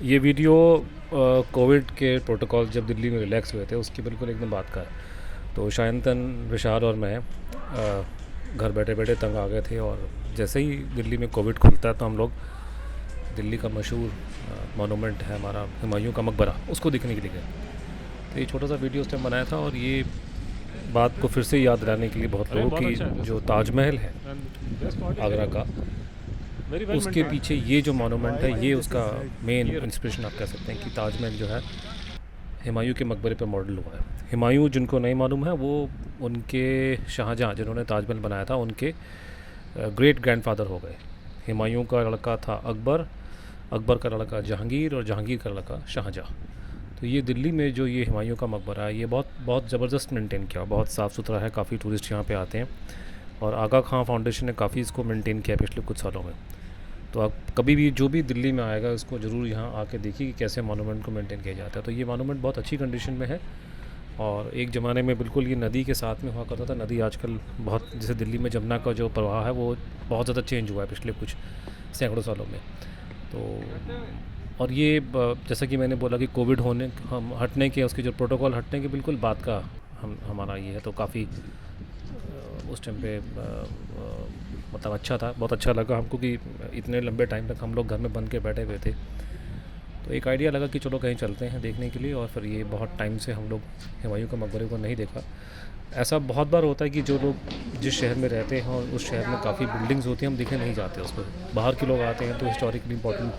ये video Covid के protocol जब दिल्ली में रिलैक्स हुए थे उसकी बिल्कुल एकदम बात का है। तो शायंतन, विशाल और मैं घर बैठे बैठे तंग आ गए थे, और जैसे ही दिल्ली में कोविड खुलता है तो हम लोग दिल्ली का मशहूर मोनूमेंट है हमारा हुमायूं का मकबरा, उसको देखने के लिए गए। तो ये छोटा सा वीडियो उस टाइम बनाया था, और ये बात को फिर से याद दिलाने के लिए बहुत लोगों की जो ताजमहल है आगरा का, उसके पीछे ये जो मोनूमेंट है ये उसका मेन इंस्पिरेशन आप कह सकते हैं कि ताजमहल जो है हुमायूं के मकबरे पर मॉडल हुआ है। हुमायूं जिनको नहीं मालूम है, वो उनके शाहजहाँ जिन्होंने ताजमहल बनाया था उनके ग्रेट ग्रैंडफादर हो गए। हुमायूं का लड़का था अकबर, अकबर का लड़का जहांगीर, और जहांगीर का लड़का शाहजहाँ। तो ये दिल्ली में जो ये हुमायूं का मकबरा है ये बहुत बहुत ज़बरदस्त मेंटेन किया, बहुत साफ़ सुथरा है, काफ़ी टूरिस्ट यहाँ पे आते हैं, और आगा खां फाउंडेशन ने काफ़ी इसको मेंटेन किया पिछले कुछ सालों में। तो आप कभी भी जो भी दिल्ली में आएगा उसको ज़रूर यहाँ आके देखिए कि कैसे मोनूमेंट को मेंटेन किया जाता है। तो ये मोनूमेंट बहुत अच्छी कंडीशन में है, और एक ज़माने में बिल्कुल ये नदी के साथ में हुआ करता था। नदी आजकल बहुत, जैसे दिल्ली में जमुना का जो प्रवाह है वो बहुत ज़्यादा चेंज हुआ है पिछले कुछ सैकड़ों सालों में। तो और ये जैसा कि मैंने बोला कि कोविड होने हम हटने के, उसके जो प्रोटोकॉल हटने के बिल्कुल बात का हम हमारा ये है। तो काफ़ी उस टाइम पे मतलब अच्छा था, बहुत अच्छा लगा हमको कि इतने लंबे टाइम तक हम लोग घर में बंद के बैठे हुए थे। तो एक आइडिया लगा कि चलो कहीं चलते हैं देखने के लिए, और फिर ये बहुत टाइम से हम लोग हुमायूं के मकबरे को नहीं देखा। ऐसा बहुत बार होता है कि जो लोग जिस शहर में रहते हैं और उस शहर में काफ़ी बिल्डिंग्स होती हैं, हम देखने नहीं जाते उसको। बाहर के लोग आते हैं तो हिस्टोरिकली इंपॉर्टेंट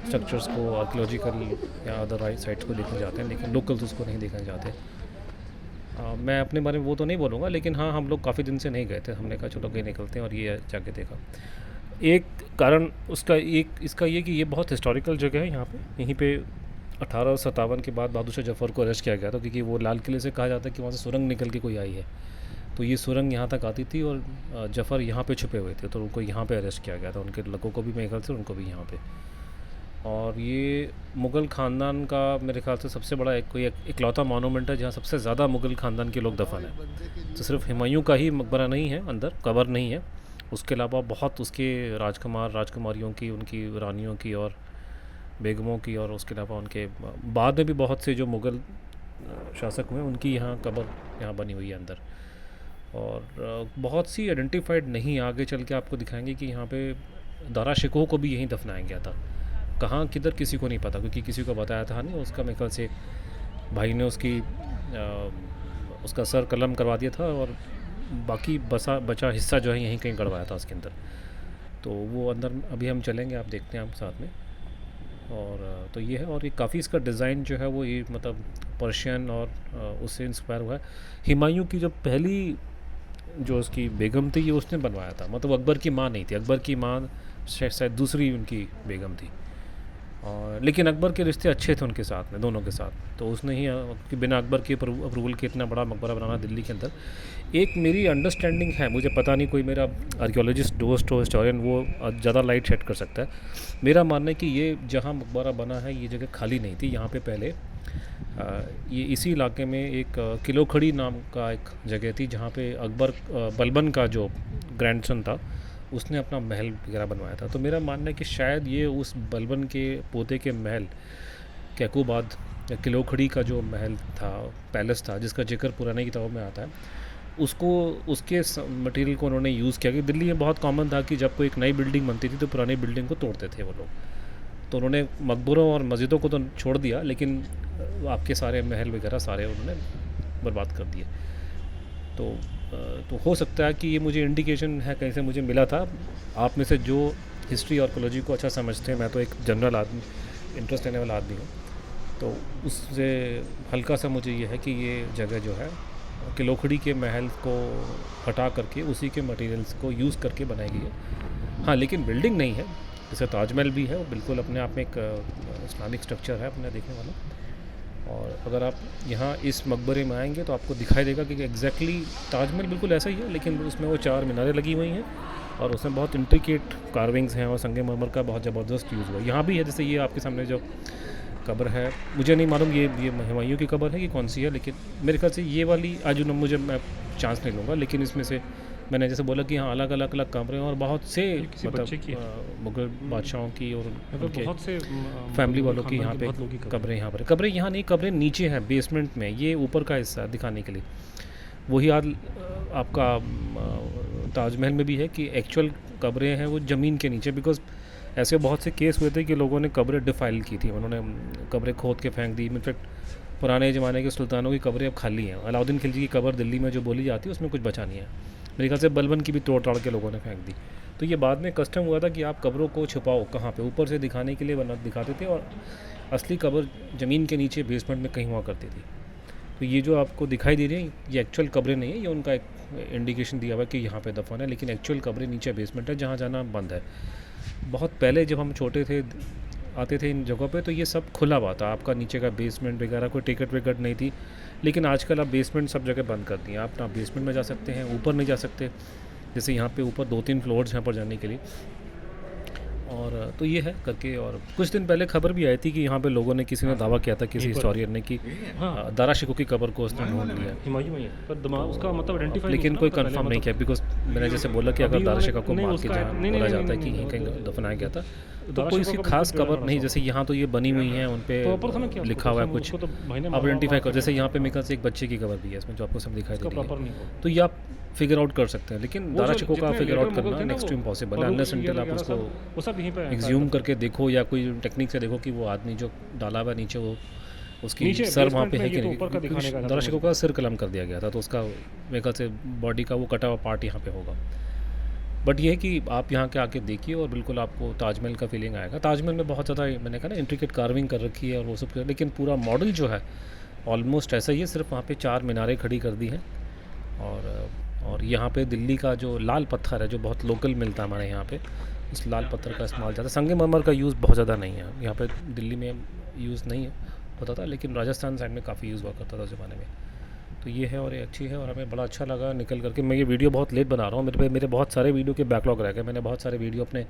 स्ट्रक्चर्स को, आर्कियोलॉजिकल या अदर साइट्स को देखने जाते हैं, लेकिन लोकल्स उसको नहीं देखने जाते। मैं अपने बारे में वो तो नहीं बोलूँगा, लेकिन हाँ, हम लोग काफ़ी दिन से नहीं गए थे। हमने कहा चलो कहीं निकलते हैं, और ये जाके देखा। एक कारण उसका एक इसका ये कि ये बहुत हिस्टोरिकल जगह है। यहाँ पे यहीं पे 1857 के बाद बहादुर शाह जफ़र को अरेस्ट किया गया था, क्योंकि वो लाल किले से कहा जाता है कि वहाँ से सुरंग निकल के कोई आई है। तो ये सुरंग यहाँ तक आती थी, और जफ़र यहाँ पे छुपे हुए थे, तो उनको यहाँ पे अरेस्ट किया गया था। उनके लोगों को भी मेरे ख्याल से, उनको भी यहाँ पे। और ये मुग़ल ख़ानदान का मेरे ख़्याल से सबसे बड़ा कोई इकलौता मोनूमेंट है जहाँ सबसे ज़्यादा मुग़ल ख़ानदान के लोग दफन हैं। तो सिर्फ हुमायूं का ही मकबरा नहीं है, अंदर कब्र नहीं है, उसके अलावा बहुत उसके राजकुमार राजकुमारियों की, उनकी रानियों की और बेगमों की, और उसके अलावा उनके बाद में भी बहुत से जो मुग़ल शासक हुए उनकी यहाँ कब्र यहाँ बनी हुई है अंदर। और बहुत सी आइडेंटिफाइड नहीं, आगे चल के आपको दिखाएंगे कि यहाँ पे दारा शिकोह को भी यहीं दफनाया गया था। कहाँ किधर किसी को नहीं पता, क्योंकि किसी को बताया था नहीं। उसका मेरे ख्याल से भाई ने उसका सर कलम करवा दिया था, और बाकी बचा हिस्सा जो है यहीं कहीं गड़वाया था उसके अंदर। तो वो अंदर अभी हम चलेंगे, आप देखते हैं हम साथ में। और तो ये है, और ये काफ़ी इसका डिज़ाइन जो है वो ये मतलब पर्शियन और उससे इंस्पायर हुआ है। हुमायूं की जो पहली जो उसकी बेगम थी ये उसने बनवाया था, मतलब अकबर की माँ नहीं थी। अकबर की माँ शायद दूसरी उनकी बेगम थी, और लेकिन अकबर के रिश्ते अच्छे थे उनके साथ में, दोनों के साथ। तो उसने ही कि बिना अकबर के अप्रूवल के इतना बड़ा मकबरा बनाना दिल्ली के अंदर। एक मेरी अंडरस्टैंडिंग है, मुझे पता नहीं, कोई मेरा आर्कियोलॉजिस्ट दोस्त हो, हिस्टोरियन, वो ज़्यादा लाइट शेड कर सकता है। मेरा मानना है कि ये जहाँ मकबरा बना है ये जगह खाली नहीं थी। यहाँ पे पहले ये इसी इलाके में एक किलोखड़ी नाम का एक जगह थी, जहाँ पे अकबर बलबन का जो ग्रैंडसन था उसने अपना महल वगैरह बनवाया था। तो मेरा मानना है कि शायद ये उस बलबन के पोते के महल कैकूबाद या किलोखड़ी का जो महल था, पैलेस था, जिसका जिक्र पुरानी किताबों में आता है, उसको उसके मटेरियल को उन्होंने यूज़ किया। कि दिल्ली में बहुत कॉमन था कि जब कोई एक नई बिल्डिंग बनती थी तो पुरानी बिल्डिंग को तोड़ते थे वो लोग। तो उन्होंने मकबरों और मस्जिदों को तो छोड़ दिया, लेकिन आपके सारे महल वगैरह सारे उन्होंने बर्बाद कर दिए। तो तो हो सकता है कि ये मुझे इंडिकेशन है, कहीं से मुझे मिला था। आप में से जो हिस्ट्री और आर्कियोलॉजी को अच्छा समझते हैं, मैं तो एक जनरल आदमी, इंटरेस्ट लेने वाला आदमी हूँ, तो उससे हल्का सा मुझे ये है कि ये जगह जो है किलोखड़ी के महल को हटा करके उसी के मटेरियल्स को यूज़ करके बनाई गई है। हाँ, लेकिन बिल्डिंग नहीं है। जैसे ताजमहल भी है, वो बिल्कुल अपने आप में एक इस्लामिक स्ट्रक्चर है अपने देखने वाला। और अगर आप यहाँ इस मकबरे में आएंगे तो आपको दिखाई देगा कि एग्जैक्टली ताजमहल बिल्कुल ऐसा ही है, लेकिन उसमें वो 4 मीनारें लगी हुई हैं, और उसमें बहुत इंट्रिकेट कार्विंग्स हैं, और संगमरमर का बहुत ज़बरदस्त यूज़ हुआ है। यहाँ भी है, जैसे ये आपके सामने जो कब्र है, मुझे नहीं मालूम ये हुमायूं की कब्र है कि कौन सी है, लेकिन मेरे ख्याल से ये वाली आज मुझे, मैं चांस नहीं लूँगा, लेकिन इसमें से मैंने जैसे बोला कि हाँ अलग अलग अलग कमरे हैं और बहुत से किसी बच्चे की मुगल बादशाहों की और यहाँ पर उनके बहुत से फैमिली वालों की खानदान यहाँ के पे बहुत लोग की कब्रें यहाँ पर कब्रें यहाँ नहीं, कब्रें नीचे हैं बेसमेंट में, ये ऊपर का हिस्सा है दिखाने के लिए। वही आज आपका ताजमहल में भी है कि एक्चुअल कब्रें हैं वो ज़मीन के नीचे, बिकॉज ऐसे बहुत से केस हुए थे कि लोगों ने कब्रें डिफाइल की थी, उन्होंने कब्रें खोद के फेंक दी। इनफैक्ट पुराने ज़माने के सुल्तानों की कब्रें अब खाली हैं। अलाउद्दीन खिलजी की कब्र दिल्ली में जो बोली जाती है उसमें कुछ बचा नहीं है। मेरे ख्याल से बलबन की भी तोड़ ताड़ के लोगों ने फेंक दी। तो ये बाद में कस्टम हुआ था कि आप कब्रों को छुपाओ कहाँ पे, ऊपर से दिखाने के लिए बना दिखाते थे, और असली कब्र ज़मीन के नीचे बेसमेंट में कहीं हुआ करती थी। तो ये जो आपको दिखाई दे रही है ये एक्चुअल कब्रें नहीं है, ये उनका एक इंडिकेशन दिया हुआ है कि यहाँ पे दफन है, लेकिन एक्चुअल कब्रें नीचे बेसमेंट है जहाँ जाना बंद है। बहुत पहले जब हम छोटे थे आते थे इन जगहों पे तो ये सब खुला हुआ था, आपका नीचे का बेसमेंट वगैरह कोई टिकट विकट नहीं थी। लेकिन आजकल आप बेसमेंट सब जगह बंद कर दिए, आप ना बेसमेंट में जा सकते हैं, ऊपर नहीं जा सकते। जैसे यहाँ पे ऊपर 2-3 फ्लोर्स हैं पर जाने के लिए। और तो ये है करके। और कुछ दिन पहले खबर भी आई थी कि यहाँ पे लोगों ने, किसी ने दावा किया था, किसी हिस्टोरियन ने, कि हाँ दारा शिकोह की कब्र को उसने ढूंढ लिया। हुमायूं में ही है, पर दिमाग उसका मतलब आइडेंटिफाई लेकिन कोई कंफर्म नहीं किया, बिकॉज मैंने जैसे बोला कि अगर दारा शिकोह को नहीं, मार के उसका- जहाँ नहीं, बोला नहीं, जाता है नहीं, कि नहीं, यहीं कहीं दफनाया गया था, तो दारा कोई शिकोह इसकी का खास बिल्कुल कब्र बड़ा नहीं। सा जैसे यहाँ तो ये बनी हुई हैं, उन प्रॉपर था ना क्या पे उसको, लिखा हुआ है उसको- कुछ, उसको तो भाई ने आप मारा- आइडेंटिफाई कर। मारा- जैसे यहाँ पे मेरे ख्याल से एक बच्चे की कब्र भी है इसमें, जो आपको सब दिखाई उसका दे रही प्रॉपर है। नहीं होगा। तो ये आप फिगर आउट कर सकते हैं, लेकिन वो दारा जो शिकोह का जितने फिगर आउट लेटर मुगल करना थे ना नेक्स्ट टू वो, इम्पॉसिबल है, फरूक अनलेस वगैरह अनटिल आप वगैरह उसको सब, वो सब यहीं पे एग्ज्यूम करके देखो या कोई टेक्निक से देखो कि वो आदमी जो डाला हुआ नीचे, वो उसकी नीचे सर वहाँ basement पे में है कि ये तो नहीं, ऊपर का दिखाने का क्योंकि था दारा तो शिकोह का सिर कलम कर दिया गया था, तो उसका मेरे ख्याल से बॉडी का वो कटा हुआ पार्ट यहाँ पे होगा। बट ये है कि आप यहाँ के आके देखिए और बिल्कुल आपको ताजमहल का फीलिंग आएगा। ताजमहल में बहुत ज़्यादा मैंने कहा ना इंट्रिकेट कार्विंग कर रखी है और वो सब, लेकिन पूरा मॉडल जो है ऑलमोस्ट ऐसा ही है, सिर्फ वहाँ पे 4 मीनारें खड़ी कर दी हैं। और यहाँ पे दिल्ली का जो लाल पत्थर है, जो बहुत लोकल मिलता है हमारे यहाँ पे, उस लाल पत्थर का इस्तेमाल ज़्यादा, संगमरमर का यूज़ बहुत ज़्यादा नहीं है यहाँ पे, दिल्ली में यूज़ नहीं है होता था, लेकिन राजस्थान साइड में काफ़ी यूज़ हुआ करता था उस ज़माने में। तो ये है और ये अच्छी है और हमें बड़ा अच्छा लगा निकल करके। मैं ये वीडियो बहुत लेट बना रहा हूँ, मेरे बहुत सारे वीडियो के बैकलॉग रह गए। मैंने बहुत सारे वीडियो अपने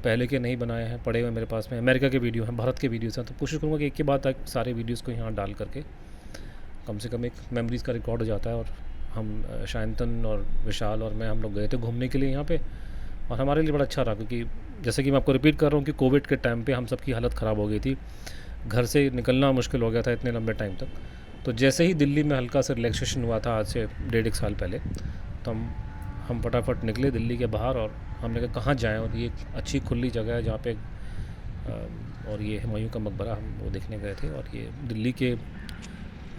पहले के नहीं बनाए हैं, पड़े हुए मेरे पास में, अमेरिका के वीडियो हैं, भारत के वीडियोज़ हैं। तो कोशिश करूँगा कि एक के बाद तक सारे वीडियोज़ को यहाँ डाल करके कम से कम एक मेमोरीज़ का रिकॉर्ड हो जाता है। और हम शायंतन और विशाल और मैं, हम लोग गए थे घूमने के लिए यहाँ पे, और हमारे लिए बड़ा अच्छा रहा, क्योंकि जैसे कि मैं आपको रिपीट कर रहा हूँ कि कोविड के टाइम पे हम सबकी हालत ख़राब हो गई थी, घर से निकलना मुश्किल हो गया था इतने लंबे टाइम तक। तो जैसे ही दिल्ली में हल्का सा रिलैक्सेशन हुआ था आज से 1.5 साल पहले, तो हम फटाफट निकले दिल्ली के बाहर और हमने कहा कहाँ जाएँ, और ये अच्छी खुली जगह है जहाँ पे और ये हुमायूं का मकबरा हम वो देखने गए थे। और ये दिल्ली के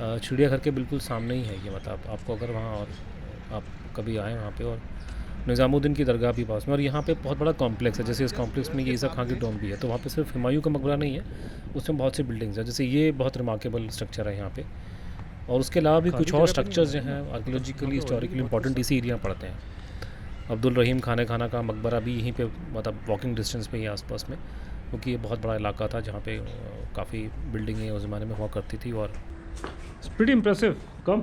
चिड़ियाघर के बिल्कुल सामने ही है ये, मतलब आपको अगर वहाँ, और आप कभी आएँ वहाँ पे, और निज़ामुद्दीन की दरगाह भी पास में, और यहाँ पे बहुत बड़ा कॉम्प्लेक्स है। जैसे इस कॉम्प्लेक्स में ये ईसा खां की टॉम भी है, तो वहाँ पे सिर्फ हुमायूं का मकबरा नहीं है, उसमें बहुत सी बिल्डिंग्स हैं। जैसे ये बहुत रिमार्केबल स्ट्रक्चर है यहाँ पे, और उसके अलावा भी कुछ और स्ट्रक्चर्स जो हैं आर्कियोलॉजिकली हिस्टोरिकली इंपॉर्टेंट इसी एरिया में पड़ते हैं। अब्दुल रहीम खाने खाना का मकबरा भी यहीं पे, मतलब वॉकिंग डिस्टेंस पे ही आसपास में, क्योंकि ये बहुत बड़ा इलाका था जहाँ पे काफ़ी बिल्डिंगें उस ज़माने में हुआ करती थी। और It's pretty impressive. Come.